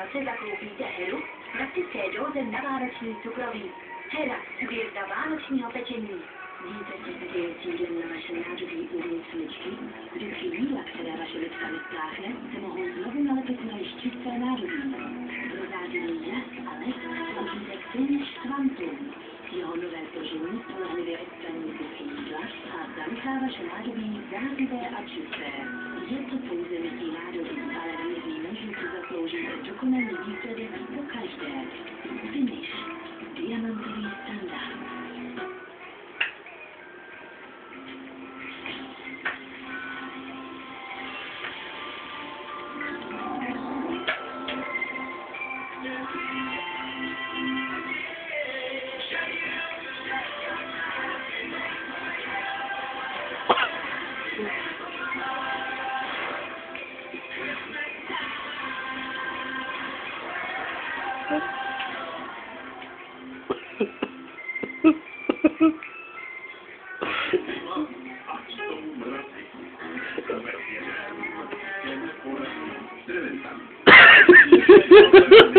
Vánoce zakoupíte heru v praktické dóze na vánoční cukroví. Hera, hvězda vánočního pečení. Víte, co se děje s jídlem na vašem nádobí uvnitř smyčky? Zbytky jídla, které vaše lidka nespláchne, se mohou znovu nalepit na již čisté nádobí. Prozářený jas a les použijte Finish Quantum. Jeho nové složení spolehlivě odstraní zbytky jídla a zanechá vaše nádobí zářivé a čisté. Je to pouze mytí nádobí, ale věří muži si zasloužíte dokonalý výsledek po každé. Finish. Diamantový standard. Ha ha ha ha!